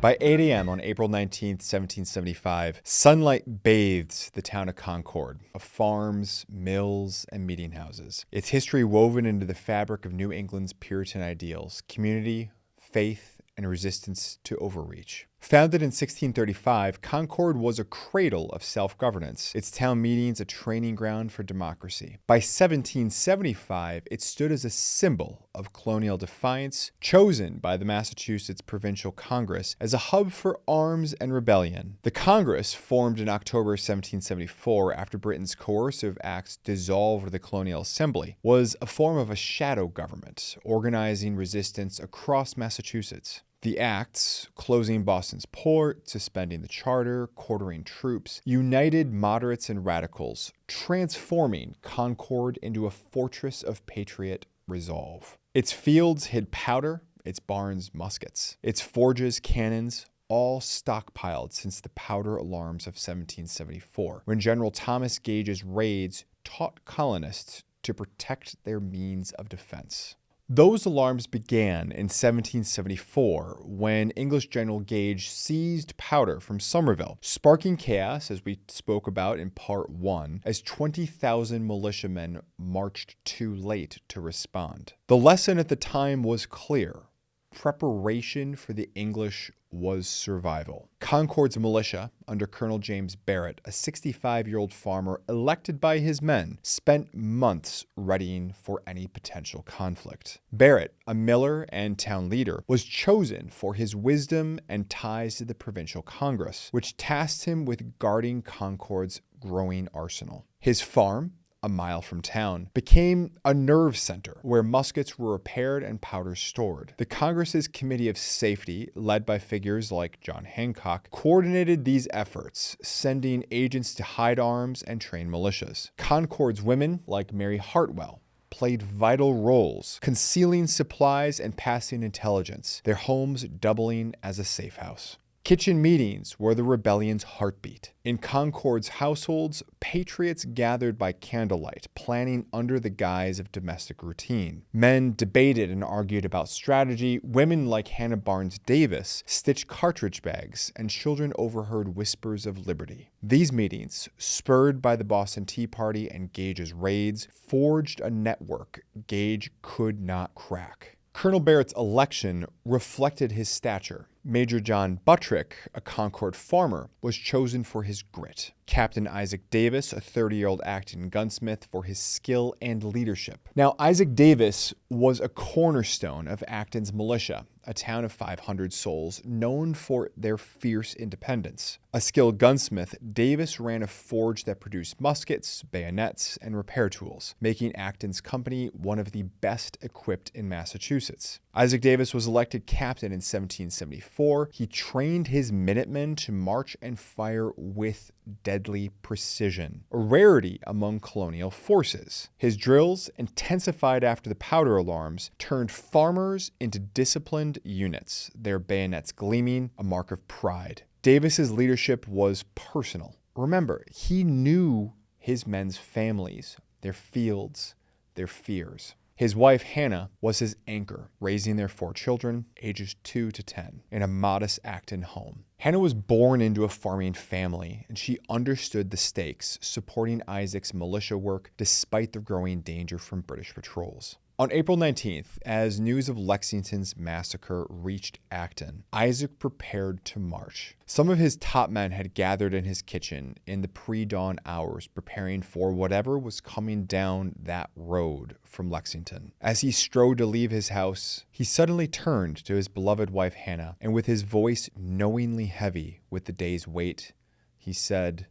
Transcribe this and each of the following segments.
By 8 a.m. on April 19th, 1775, sunlight bathes the town of Concord, of farms, mills, and meeting houses. Its history woven into the fabric of New England's Puritan ideals, community, faith, and resistance to overreach. Founded in 1635, Concord was a cradle of self-governance, its town meetings a training ground for democracy. By 1775, it stood as a symbol of colonial defiance, chosen by the Massachusetts Provincial Congress as a hub for arms and rebellion. The Congress, formed in October 1774 after Britain's coercive acts dissolved the Colonial Assembly, was a form of a shadow government, organizing resistance across Massachusetts. The acts, closing Boston's port, suspending the charter, quartering troops, united moderates and radicals, transforming Concord into a fortress of patriot resolve. Its fields hid powder, its barns muskets, its forges cannons, all stockpiled since the powder alarms of 1774, when General Thomas Gage's raids taught colonists to protect their means of defense. Those alarms began in 1774 when English General Gage seized powder from Somerville, sparking chaos, as we spoke about in Part 1, as 20,000 militiamen marched too late to respond. The lesson at the time was clear. Preparation for the English was survival. Concord's militia, under Colonel James Barrett, a 65-year-old farmer elected by his men, spent months readying for any potential conflict. Barrett, a miller and town leader, was chosen for his wisdom and ties to the Provincial Congress, which tasked him with guarding Concord's growing arsenal. His farm, a mile from town, became a nerve center where muskets were repaired and powder stored. The Congress's Committee of Safety, led by figures like John Hancock, coordinated these efforts, sending agents to hide arms and train militias. Concord's women, like Mary Hartwell, played vital roles, concealing supplies and passing intelligence, their homes doubling as a safe house. Kitchen meetings were the rebellion's heartbeat. In Concord's households, patriots gathered by candlelight, planning under the guise of domestic routine. Men debated and argued about strategy, women like Hannah Barnes Davis stitched cartridge bags, and children overheard whispers of liberty. These meetings, spurred by the Boston Tea Party and Gage's raids, forged a network Gage could not crack. Colonel Barrett's election reflected his stature. Major John Buttrick, a Concord farmer, was chosen for his grit. Captain Isaac Davis, a 30-year-old Acton gunsmith, for his skill and leadership. Now, Isaac Davis was a cornerstone of Acton's militia, a town of 500 souls known for their fierce independence. A skilled gunsmith, Davis ran a forge that produced muskets, bayonets, and repair tools, making Acton's company one of the best equipped in Massachusetts. Isaac Davis was elected captain in 1774. He trained his Minutemen to march and fire with deadly precision, a rarity among colonial forces. His drills, intensified after the powder alarms, turned farmers into disciplined units, their bayonets gleaming, a mark of pride. Davis's leadership was personal. Remember, he knew his men's families, their fields, their fears. His wife, Hannah, was his anchor, raising their 4 children, ages 2 to 10, in a modest Acton home. Hannah was born into a farming family, and she understood the stakes, supporting Isaac's militia work despite the growing danger from British patrols. On April 19th, as news of Lexington's massacre reached Acton, Isaac prepared to march. Some of his top men had gathered in his kitchen in the pre-dawn hours, preparing for whatever was coming down that road from Lexington. As he strode to leave his house, he suddenly turned to his beloved wife Hannah, and with his voice knowingly heavy with the day's weight, he said,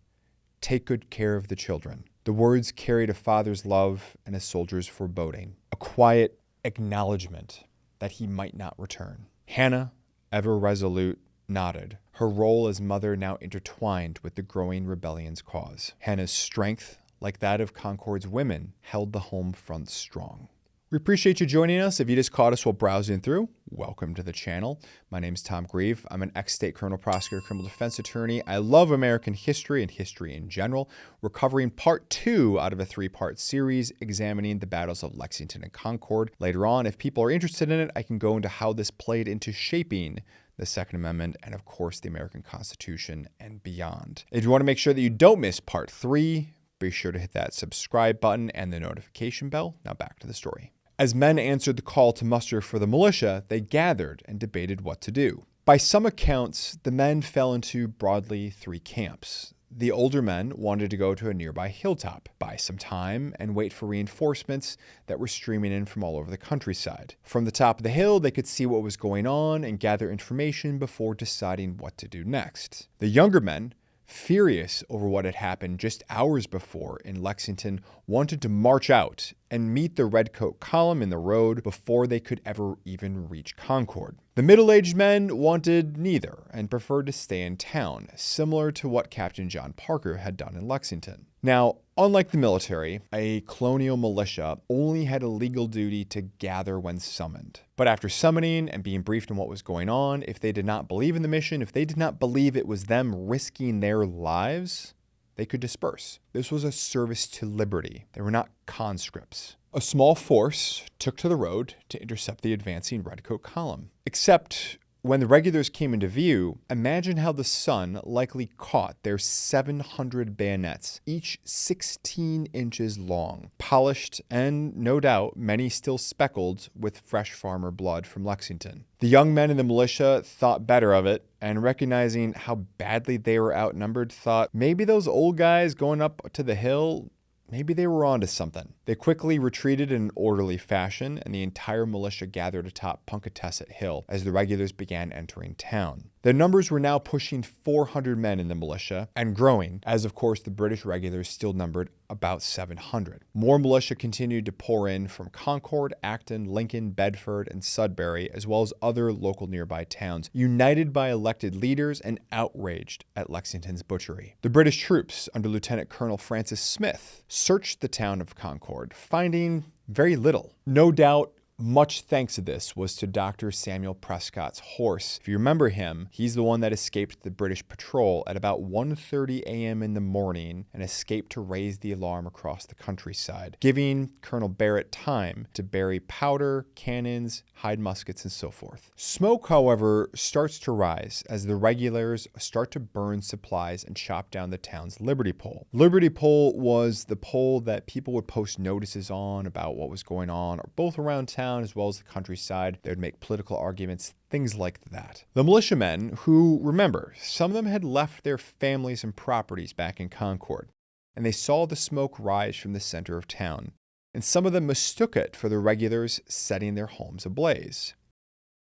"Take good care of the children." The words carried a father's love and a soldier's foreboding, a quiet acknowledgement that he might not return. Hannah, ever resolute, nodded, her role as mother now intertwined with the growing rebellion's cause. Hannah's strength, like that of Concord's women, held the home front strong. We appreciate you joining us. If you just caught us while browsing through, welcome to the channel. My name is Tom Grieve. I'm an ex-state criminal prosecutor, criminal defense attorney. I love American history and history in general. We're covering part 2 out of a 3-part series examining the battles of Lexington and Concord. Later on, if people are interested in it, I can go into how this played into shaping the Second Amendment, and of course the American Constitution and beyond. If you want to make sure that you don't miss part 3, be sure to hit that subscribe button and the notification bell. Now back to the story. As men answered the call to muster for the militia, they gathered and debated what to do. By some accounts, the men fell into broadly 3 camps. The older men wanted to go to a nearby hilltop, buy some time, and wait for reinforcements that were streaming in from all over the countryside. From the top of the hill, they could see what was going on and gather information before deciding what to do next. The younger men, furious over what had happened just hours before in Lexington, wanted to march out and meet the redcoat column in the road before they could ever even reach Concord. The middle-aged men wanted neither and preferred to stay in town, similar to what Captain John Parker had done in Lexington. Now, unlike the military, a colonial militia only had a legal duty to gather when summoned. But after summoning and being briefed on what was going on, if they did not believe in the mission, if they did not believe it was them risking their lives, they could disperse. This was a service to liberty. They were not conscripts. A small force took to the road to intercept the advancing redcoat column. Except when the regulars came into view, imagine how the sun likely caught their 700 bayonets, each 16 inches long, polished and, no doubt, many still speckled with fresh farmer blood from Lexington. The young men in the militia thought better of it, and recognizing how badly they were outnumbered, thought maybe those old guys going up to the hill, maybe they were onto something. They quickly retreated in an orderly fashion, and the entire militia gathered atop Punkatesset Hill as the regulars began entering town. Their numbers were now pushing 400 men in the militia, and growing, as of course the British regulars still numbered about 700. More militia continued to pour in from Concord, Acton, Lincoln, Bedford, and Sudbury, as well as other local nearby towns, united by elected leaders and outraged at Lexington's butchery. The British troops, under Lieutenant Colonel Francis Smith, searched the town of Concord, finding very little. No doubt, much thanks to this was to Dr. Samuel Prescott's horse. If you remember him, he's the one that escaped the British patrol at about 1:30 a.m. in the morning and escaped to raise the alarm across the countryside, giving Colonel Barrett time to bury powder, cannons, hide muskets, and so forth. Smoke, however, starts to rise as the regulars start to burn supplies and chop down the town's Liberty Pole. Liberty Pole was the pole that people would post notices on about what was going on, or both around town as well as the countryside. They would make political arguments, things like that. The militiamen, who, remember, some of them had left their families and properties back in Concord, and they saw the smoke rise from the center of town, and some of them mistook it for the regulars setting their homes ablaze.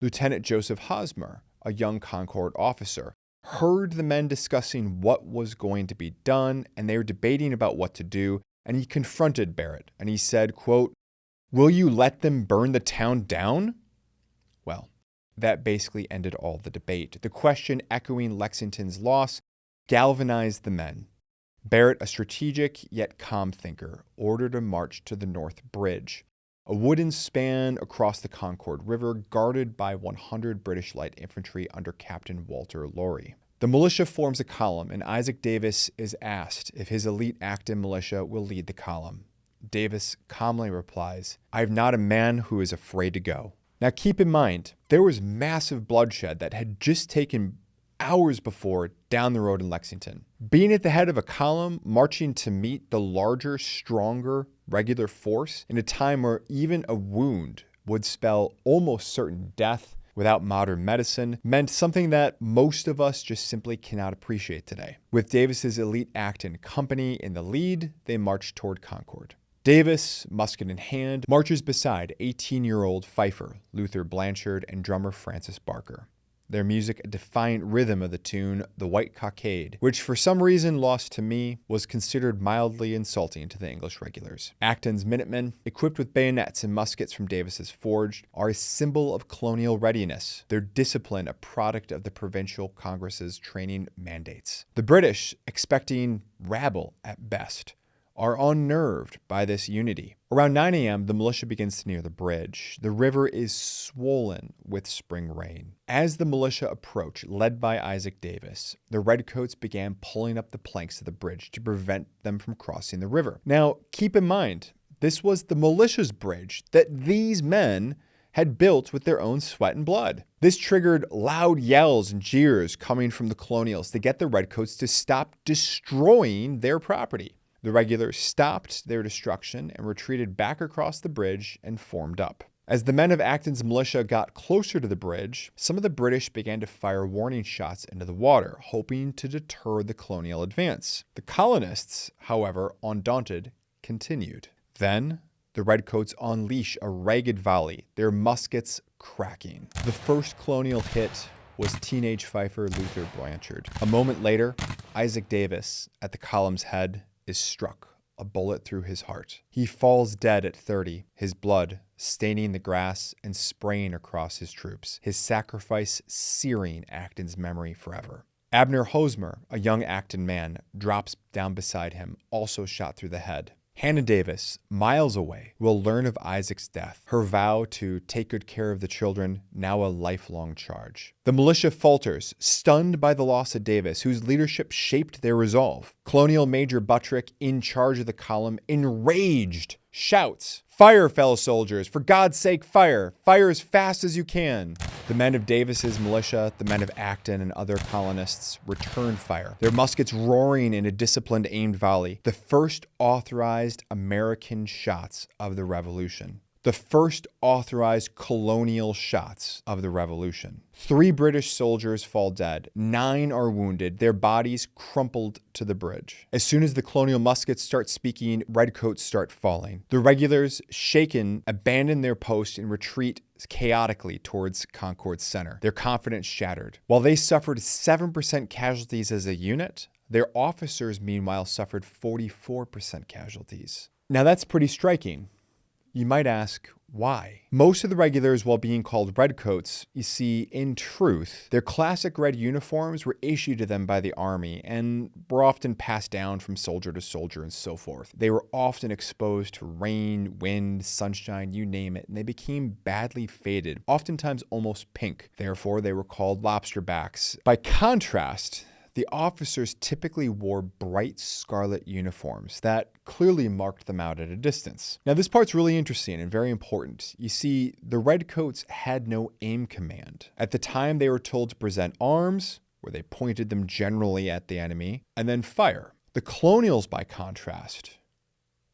Lieutenant Joseph Hosmer, a young Concord officer, heard the men discussing what was going to be done, and they were debating about what to do, and he confronted Barrett, and he said, quote, "Will you let them burn the town down?" Well, that basically ended all the debate. The question, echoing Lexington's loss, galvanized the men. Barrett, a strategic yet calm thinker, ordered a march to the North Bridge, a wooden span across the Concord River guarded by 100 British light infantry under Captain Walter Laurie. The militia forms a column, and Isaac Davis is asked if his elite Acton militia will lead the column. Davis calmly replies, "I have not a man who is afraid to go." Now keep in mind, there was massive bloodshed that had just taken hours before down the road in Lexington. Being at the head of a column, marching to meet the larger, stronger, regular force in a time where even a wound would spell almost certain death without modern medicine, meant something that most of us just simply cannot appreciate today. With Davis's elite Acton company in the lead, they marched toward Concord. Davis, musket in hand, marches beside 18-year-old fifer Luther Blanchard and drummer Francis Barker. Their music a defiant rhythm of the tune The White Cockade, which for some reason lost to me, was considered mildly insulting to the English regulars. Acton's Minutemen, equipped with bayonets and muskets from Davis's forge, are a symbol of colonial readiness, their discipline a product of the provincial congress's training mandates. The British, expecting rabble at best, are unnerved by this unity. Around 9 a.m., the militia begins to near the bridge. The river is swollen with spring rain. As the militia approach, led by Isaac Davis, the redcoats began pulling up the planks of the bridge to prevent them from crossing the river. Now, keep in mind, this was the militia's bridge that these men had built with their own sweat and blood. This triggered loud yells and jeers coming from the Colonials to get the Redcoats to stop destroying their property. The regulars stopped their destruction and retreated back across the bridge and formed up. As the men of Acton's militia got closer to the bridge, some of the British began to fire warning shots into the water, hoping to deter the Colonial advance. The colonists, however, undaunted, continued. Then, the Redcoats unleash a ragged volley, their muskets cracking. The first Colonial hit was teenage fifer Luther Blanchard. A moment later, Isaac Davis, at the column's head, is struck, a bullet through his heart. He falls dead at 30, his blood staining the grass and spraying across his troops, his sacrifice searing Acton's memory forever. Abner Hosmer, a young Acton man, drops down beside him, also shot through the head. Hannah Davis, miles away, will learn of Isaac's death, her vow to take good care of the children, now a lifelong charge. The militia falters, stunned by the loss of Davis, whose leadership shaped their resolve. Colonial Major Buttrick, in charge of the column, enraged, shouts, "Fire, fellow soldiers! For God's sake, fire! Fire as fast as you can!" The men of Davis's militia, the men of Acton, and other colonists returned fire, their muskets roaring in a disciplined aimed volley, the first authorized American shots of the Revolution. The first authorized colonial shots of the Revolution. 3 British soldiers fall dead. 9 are wounded. Their bodies crumpled to the bridge. As soon as the colonial muskets start speaking, Redcoats start falling. The regulars, shaken, abandon their post and retreat chaotically towards Concord's center, their confidence shattered. While they suffered 7% casualties as a unit, their officers, meanwhile, suffered 44% casualties. Now that's pretty striking. You might ask, why? Most of the regulars, while being called Redcoats, you see, in truth, their classic red uniforms were issued to them by the army and were often passed down from soldier to soldier and so forth. They were often exposed to rain, wind, sunshine, you name it, and they became badly faded, oftentimes almost pink. Therefore, they were called lobsterbacks. By contrast, the officers typically wore bright scarlet uniforms that clearly marked them out at a distance. Now, this part's really interesting and very important. You see, the Redcoats had no aim command. At the time, they were told to present arms, where they pointed them generally at the enemy, and then fire. The Colonials, by contrast,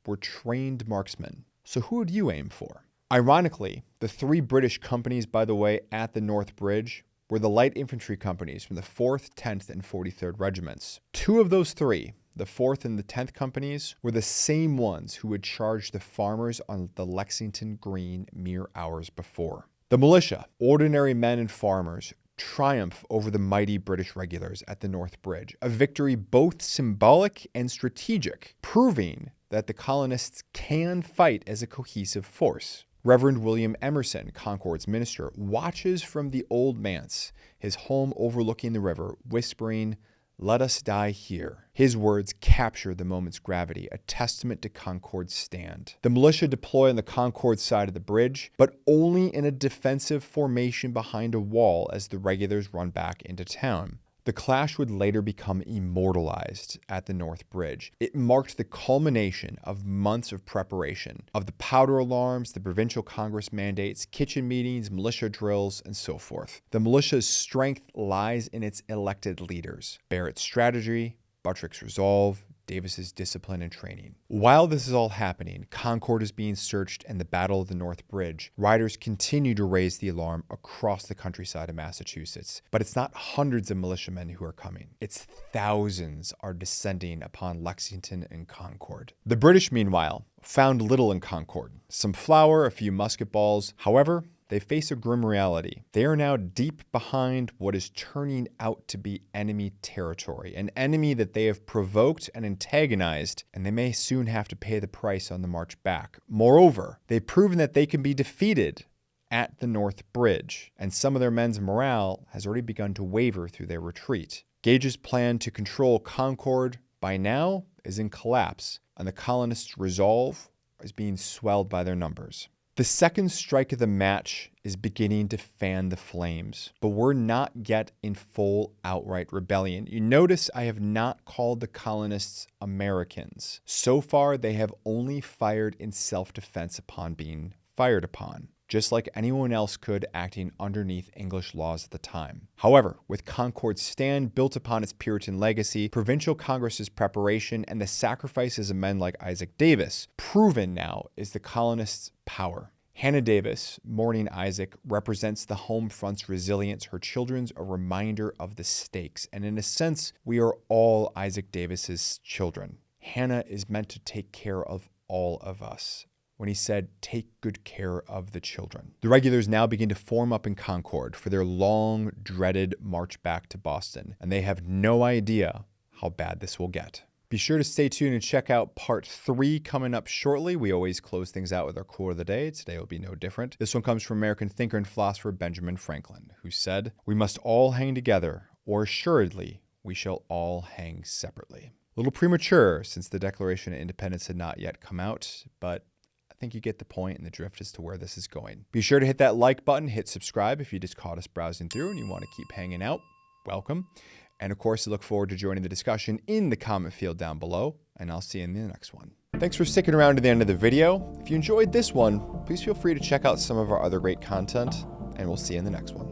were trained marksmen. So who would you aim for? Ironically, the 3 British companies, by the way, at the North Bridge were the light infantry companies from the 4th, 10th, and 43rd Regiments. 2 of those 3, the 4th and the 10th companies, were the same ones who had charged the farmers on the Lexington Green mere hours before. The militia, ordinary men and farmers, triumph over the mighty British regulars at the North Bridge, a victory both symbolic and strategic, proving that the colonists can fight as a cohesive force. Reverend William Emerson, Concord's minister, watches from the old manse, his home overlooking the river, whispering, "Let us die here." His words capture the moment's gravity, a testament to Concord's stand. The militia deploy on the Concord side of the bridge, but only in a defensive formation behind a wall as the regulars run back into town. The clash would later become immortalized at the North Bridge. It marked the culmination of months of preparation, of the powder alarms, the provincial Congress mandates, kitchen meetings, militia drills, and so forth. The militia's strength lies in its elected leaders, Barrett's strategy, Buttrick's resolve, Davis's discipline and training. While this is all happening, Concord is being searched and the Battle of the North Bridge, riders continue to raise the alarm across the countryside of Massachusetts. But it's not hundreds of militiamen who are coming. It's thousands are descending upon Lexington and Concord. The British, meanwhile, found little in Concord. Some flour, a few musket balls. However, they face a grim reality. They are now deep behind what is turning out to be enemy territory, an enemy that they have provoked and antagonized, and they may soon have to pay the price on the march back. Moreover, they've proven that they can be defeated at the North Bridge, and some of their men's morale has already begun to waver through their retreat. Gage's plan to control Concord by now is in collapse, and the colonists' resolve is being swelled by their numbers. The second strike of the match is beginning to fan the flames, but we're not yet in full outright rebellion. You notice I have not called the colonists Americans. So far, they have only fired in self-defense upon being fired upon. just like anyone else could acting underneath English laws at the time. However, with Concord's stand built upon its Puritan legacy, provincial Congress's preparation, and the sacrifices of men like Isaac Davis, proven now is the colonists' power. Hannah Davis, mourning Isaac, represents the home front's resilience, her children's a reminder of the stakes, and in a sense, we are all Isaac Davis's children. Hannah is meant to take care of all of us, when he said, "Take good care of the children." The regulars now begin to form up in Concord for their long, dreaded march back to Boston, and they have no idea how bad this will get. Be sure to stay tuned and check out part 3 coming up shortly. We always close things out with our quote of the day. Today will be no different. This one comes from American thinker and philosopher Benjamin Franklin, who said, "We must all hang together, or assuredly we shall all hang separately." A little premature since the Declaration of Independence had not yet come out, but I think you get the point and the drift as to where this is going. Be sure to hit that like button, hit subscribe if you just caught us browsing through and you want to keep hanging out. Welcome. And of course, I look forward to joining the discussion in the comment field down below, and I'll see you in the next one. Thanks for sticking around to the end of the video. If you enjoyed this one, please feel free to check out some of our other great content, and we'll see you in the next one.